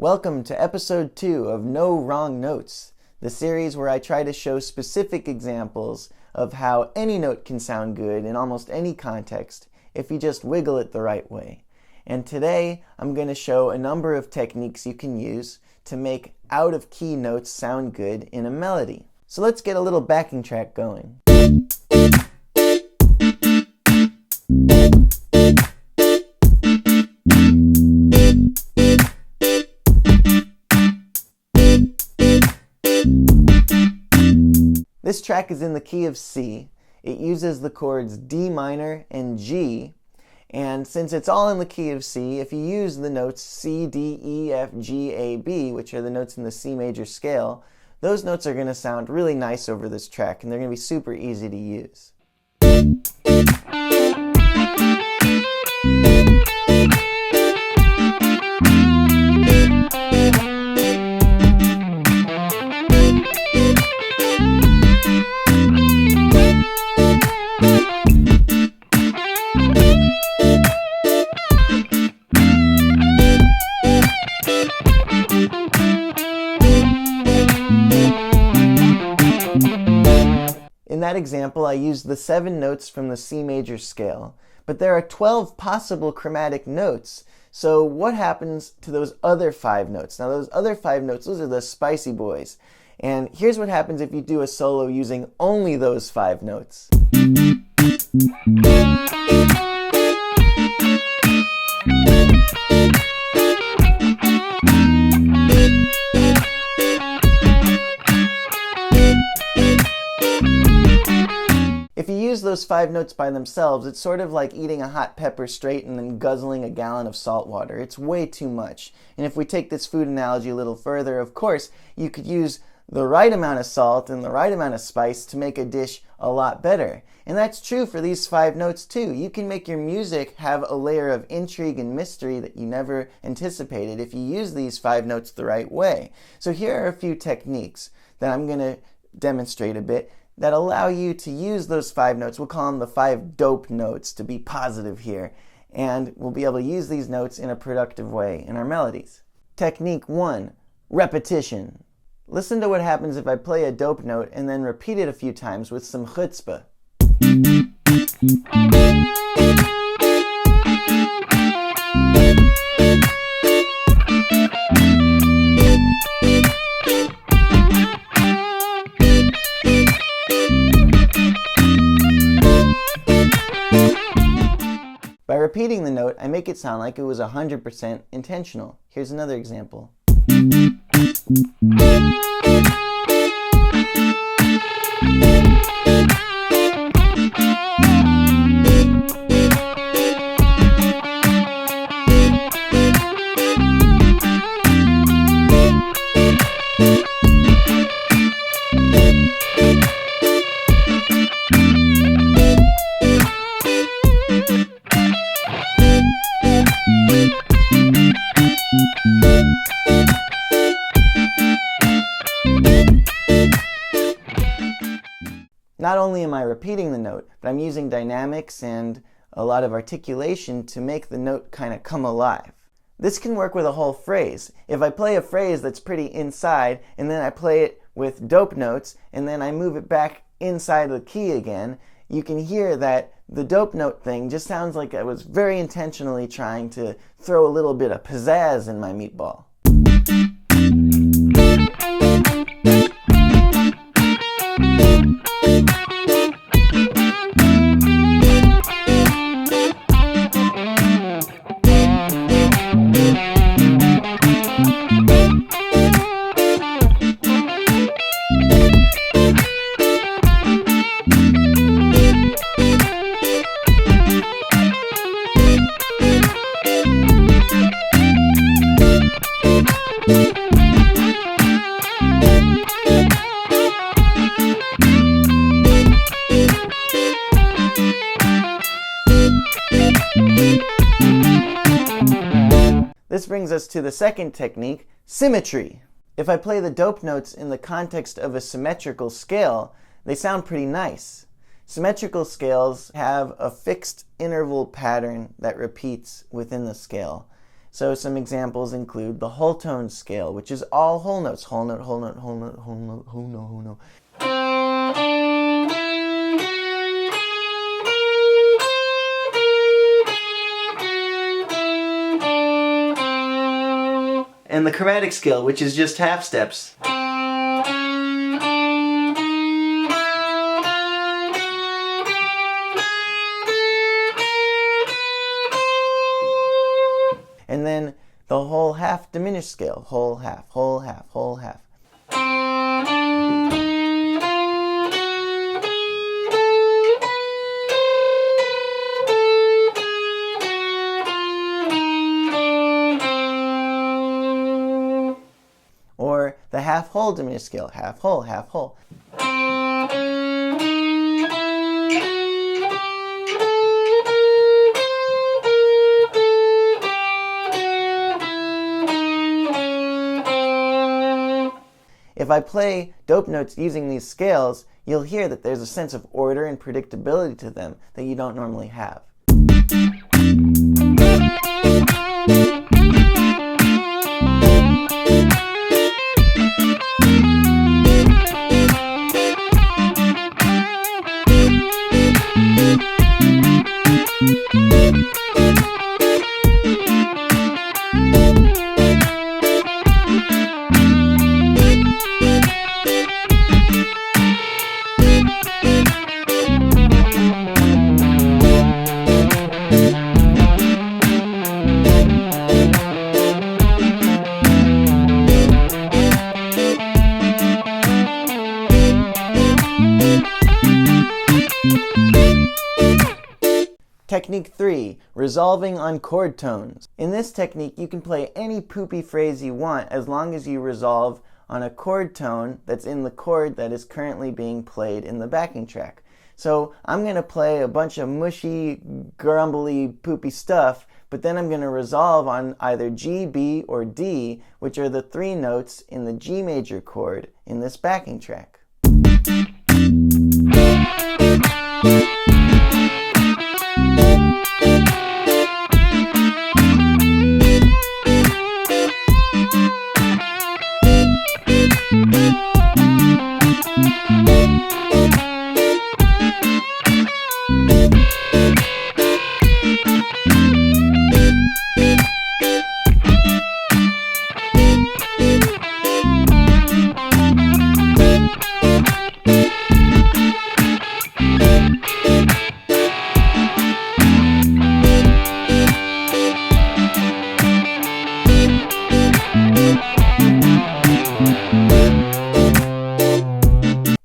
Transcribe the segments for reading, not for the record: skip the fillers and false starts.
Welcome to episode 2 of No Wrong Notes, the series where I try to show specific examples of how any note can sound good in almost any context if you just wiggle it the right way. And today I'm going to show a number of techniques you can use to make out-of-key notes sound good in a melody. So let's get a little backing track going. This track is in the key of C. It uses the chords D minor and G, and since it's all in the key of C, if you use the notes C, D, E, F, G, A, B, which are the notes in the C major scale, those notes are going to sound really nice over this track, and they're going to be super easy to use. In that example, I used the 7 notes from the C major scale, but there are 12 possible chromatic notes. So what happens to those other 5 notes? Now those other 5 notes, those are the spicy boys. And here's what happens if you do a solo using only those 5 notes. If you use those 5 notes by themselves, it's sort of like eating a hot pepper straight and then guzzling a gallon of salt water. It's way too much. And if we take this food analogy a little further, of course, you could use the right amount of salt and the right amount of spice to make a dish a lot better. And that's true for these 5 notes too. You can make your music have a layer of intrigue and mystery that you never anticipated if you use these 5 notes the right way. So here are a few techniques that I'm going to demonstrate a bit that allow you to use those 5 notes. We'll call them the 5 dope notes to be positive here. And we'll be able to use these notes in a productive way in our melodies. Technique 1, repetition. Listen to what happens if I play a dope note and then repeat it a few times with some chutzpah. By repeating the note, I make it sound like it was 100% intentional. Here's another example. Not only am I repeating the note, but I'm using dynamics and a lot of articulation to make the note kind of come alive. This can work with a whole phrase. If I play a phrase that's pretty inside, and then I play it with dope notes, and then I move it back inside the key again, you can hear that the dope note thing just sounds like I was very intentionally trying to throw a little bit of pizzazz in my meatball. This brings us to the second technique, symmetry. If I play the dope notes in the context of a symmetrical scale, they sound pretty nice. Symmetrical scales have a fixed interval pattern that repeats within the scale. So some examples include the whole tone scale, which is all whole notes. Whole note, whole note, whole note, whole note, whole note, whole note. And the chromatic scale, which is just half steps. And then the whole half diminished scale, whole half, whole half, whole half. Or the half whole diminished scale, half whole, half whole. If I play dope notes using these scales, you'll hear that there's a sense of order and predictability to them that you don't normally have. Technique 3, resolving on chord tones. In this technique, you can play any poopy phrase you want as long as you resolve on a chord tone that's in the chord that is currently being played in the backing track. So I'm going to play a bunch of mushy, grumbly, poopy stuff, but then I'm going to resolve on either G, B, or D, which are the 3 notes in the G major chord in this backing track.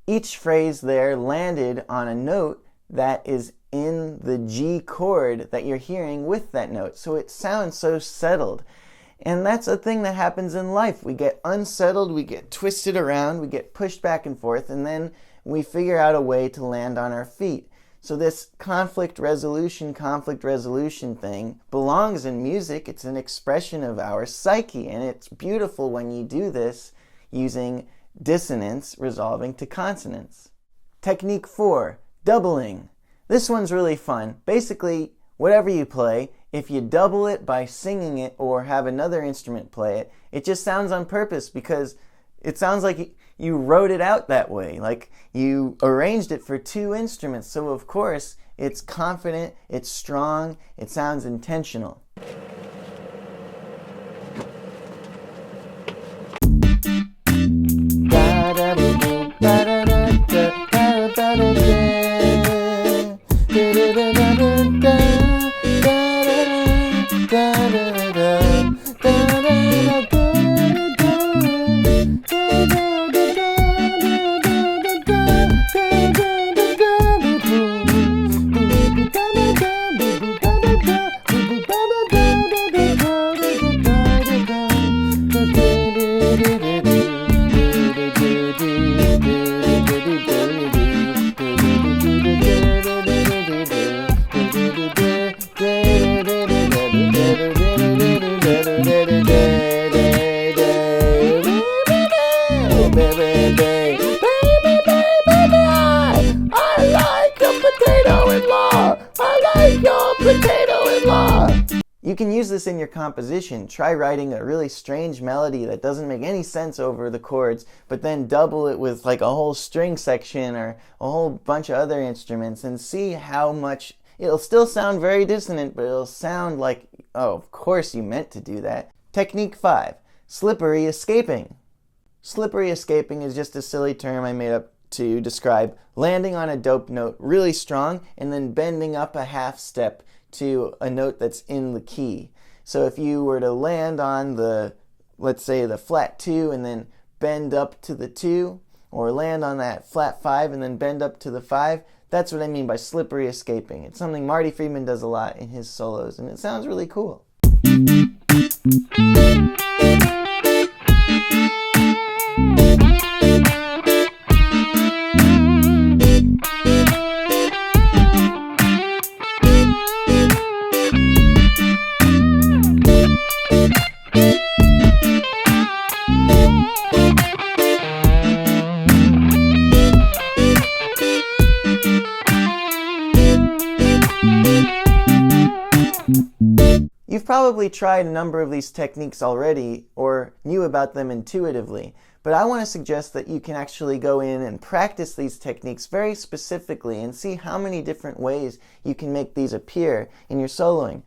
Each phrase there landed on a note that is in the G chord that you're hearing with that note. So it sounds so settled. And that's a thing that happens in life. We get unsettled, we get twisted around, we get pushed back and forth, and then we figure out a way to land on our feet. So this conflict resolution thing belongs in music. It's an expression of our psyche, and it's beautiful when you do this using dissonance resolving to consonance. Technique 4, doubling. This one's really fun. Basically, whatever you play, if you double it by singing it or have another instrument play it, it just sounds on purpose because it sounds like you wrote it out that way, like you arranged it for 2 instruments. So of course, it's confident, it's strong, it sounds intentional. this in your composition. Try writing a really strange melody that doesn't make any sense over the chords, but then double it with like a whole string section or a whole bunch of other instruments, and see how much it'll still sound very dissonant, but it'll sound like, oh, of course you meant to do that. Technique 5, slippery escaping. Slippery escaping is just a silly term I made up to describe landing on a dope note really strong and then bending up a half step to a note that's in the key. So if you were to land on the, let's say, the flat 2 and then bend up to the 2, or land on that flat 5 and then bend up to the 5, that's what I mean by slippery escaping. It's something Marty Friedman does a lot in his solos, and it sounds really cool. You've probably tried a number of these techniques already or knew about them intuitively, but I want to suggest that you can actually go in and practice these techniques very specifically and see how many different ways you can make these appear in your soloing.